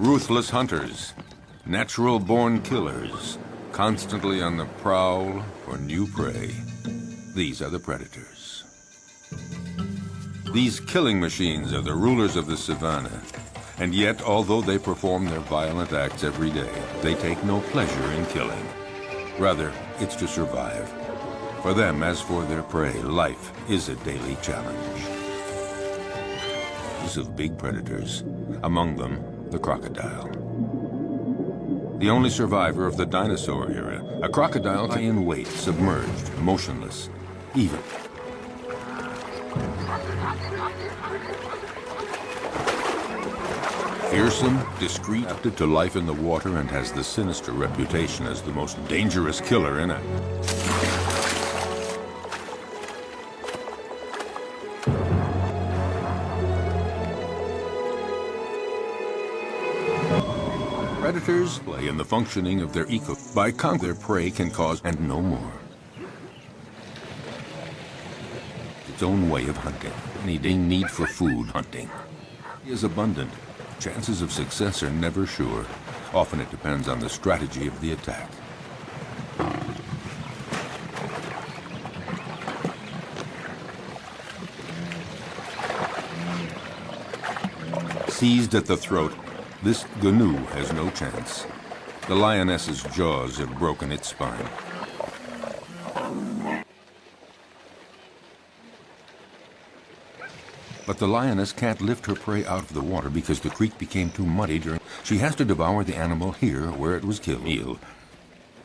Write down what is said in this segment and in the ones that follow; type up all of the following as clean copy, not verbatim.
Ruthless hunters, natural-born killers, constantly on the prowl for new prey. These are the predators. These killing machines are the rulers of the savannah. And yet, although they perform their violent acts every day, they take no pleasure in killing. Rather, it's to survive. For them, as for their prey, life is a daily challenge. Of big predators, among them the crocodile. The only survivor of the dinosaur era, a crocodile high in weight, submerged, motionless, even. Fearsome, discreet, adapted to life in the water, and has the sinister reputation as the most dangerous killer in it. Predators play in the functioning of their by conquering their prey can cause, and no more. Its own way of hunting, needing need for food hunting, is abundant. Chances of success are never sure. Often it depends on the strategy of the attack. Seized at the throat, this gnu has no chance. The lioness's jaws have broken its spine. But the lioness can't lift her prey out of the water because the creek became too muddy during. She has to devour the animal here where it was killed. Meal.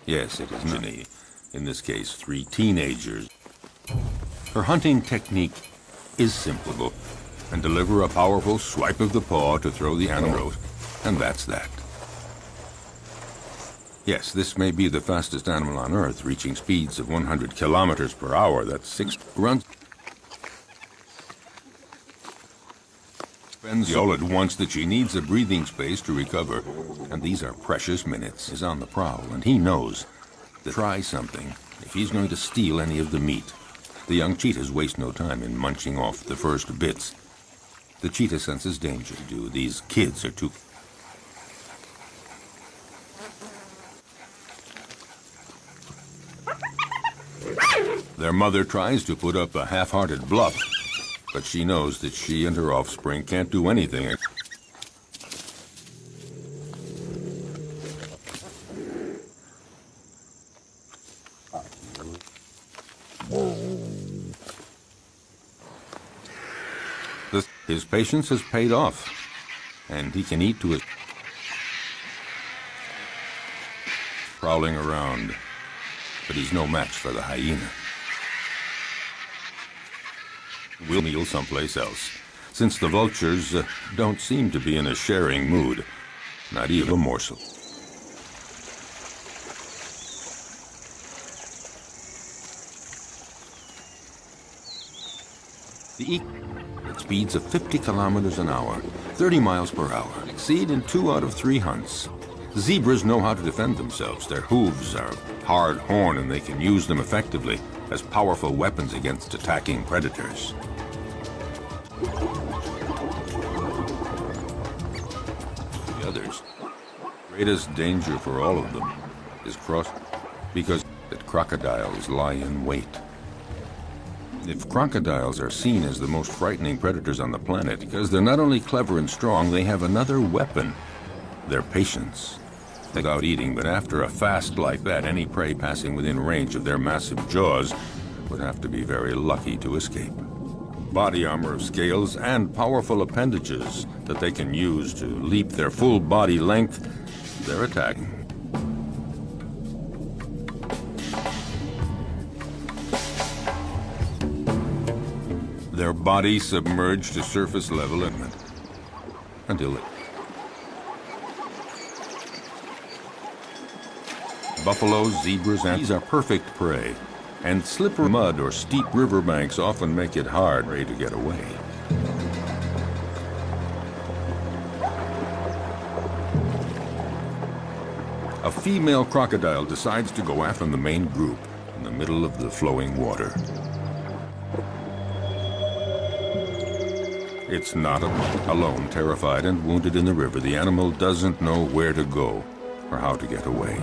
Yes, it is many. In this case, 3 teenagers. Her hunting technique is simple, and deliver a powerful swipe of the paw to throw the animal out. And that's that. Yes, this may be the fastest animal on Earth, reaching speeds of 100 kilometers per hour. That's 6 runs. Spends all at once that she needs a breathing space to recover. And these are precious minutes. He's on the prowl, and he knows to try something if he's going to steal any of the meat. The young cheetahs waste no time in munching off the first bits. The cheetah senses danger. These kids are too... Their mother tries to put up a half-hearted bluff, but she knows that she and her offspring can't do anything. His patience has paid off, and he can eat to his... Prowling around, but he's no match for the hyena. We'll meal someplace else, since the vultures don't seem to be in a sharing mood, not even a morsel. The eagle at speeds of 50 kilometers an hour, 30 miles per hour, succeed in 2 out of 3 hunts. Zebras know how to defend themselves. Their hooves are hard horn, and they can use them effectively as powerful weapons against attacking predators. The others, greatest danger for all of them is because that crocodiles lie in wait. If crocodiles are seen as the most frightening predators on the planet, because they're not only clever and strong, they have another weapon, their patience. Without eating, but after a fast like that, any prey passing within range of their massive jaws would have to be very lucky to escape. Body armor of scales and powerful appendages that they can use to leap their full body length, they're attacking. Their bodies submerged to surface level until it... Buffaloes, zebras, and these are perfect prey, and slippery mud or steep riverbanks often make it hard to get away. A female crocodile decides to go after the main group in the middle of the flowing water. It's not alone, terrified and wounded in the river. The animal doesn't know where to go or how to get away.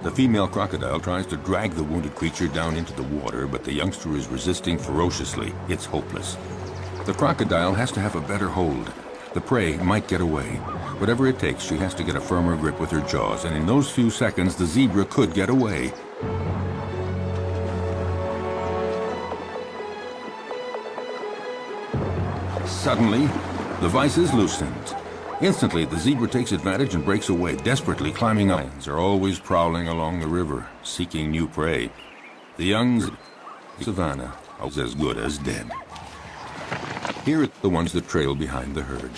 The female crocodile tries to drag the wounded creature down into the water, but the youngster is resisting ferociously. It's hopeless. The crocodile has to have a better hold. The prey might get away. Whatever it takes, she has to get a firmer grip with her jaws, and in those few seconds, the zebra could get away. Suddenly, the vise is loosened. Instantly, the zebra takes advantage and breaks away, desperately climbing. Lions are always prowling along the river, seeking new prey. The young savannah are as good as dead. Here are the ones that trail behind the herd.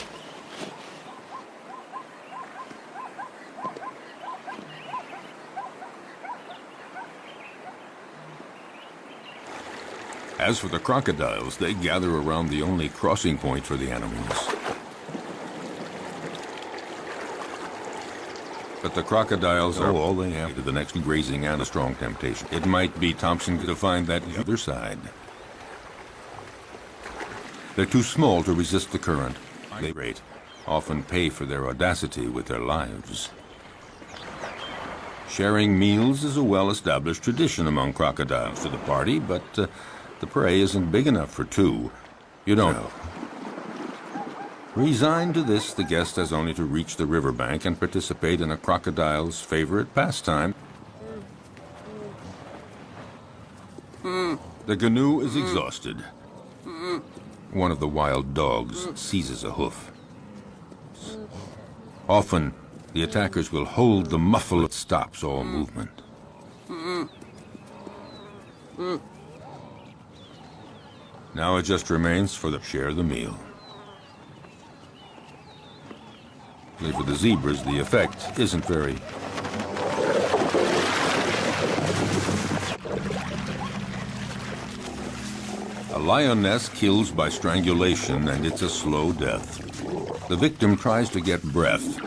As for the crocodiles, they gather around the only crossing point for the animals. But the crocodiles are all they have to the next grazing and a strong temptation. It might be Thompson to find that other side. They're too small to resist the current. They often pay for their audacity with their lives. Sharing meals is a well-established tradition among crocodiles to the party, but the prey isn't big enough for two. You don't know. Resigned to this, the guest has only to reach the riverbank and participate in a crocodile's favorite pastime. The canoe is exhausted. One of the wild dogs seizes a hoof. Often, the attackers will hold the muffle that stops all movement. Now it just remains for them to share the meal. For the zebras, the effect isn't very. A lioness kills by strangulation, and it's a slow death. The victim tries to get breath.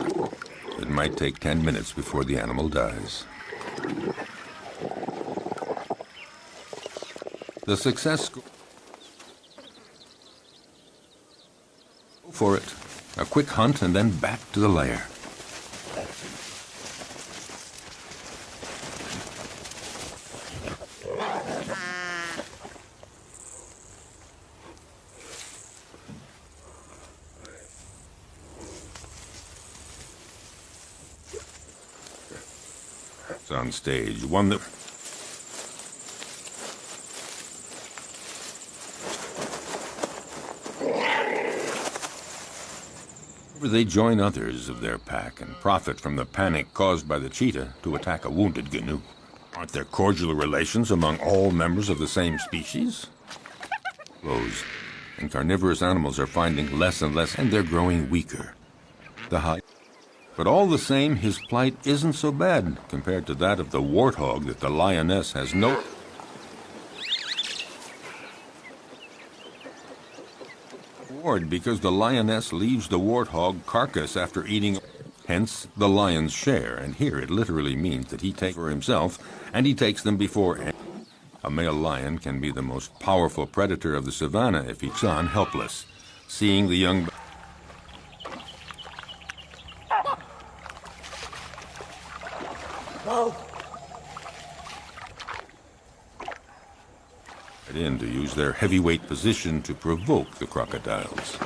It might take 10 minutes before the animal dies. The success. For it. A quick hunt and then back to the lair. It's on stage, one that. They join others of their pack and profit from the panic caused by the cheetah to attack a wounded gnu. Aren't there cordial relations among all members of the same species? Close, and carnivorous animals are finding less and less, and they're growing weaker. But all the same, his plight isn't so bad compared to that of the warthog that the lioness has no. Because the lioness leaves the warthog carcass after eating, hence the lion's share, and here it literally means that he takes for himself, and he takes them before. A male lion can be the most powerful predator of the savannah if he's on helpless, seeing the young. In to use their heavyweight position to provoke the crocodiles.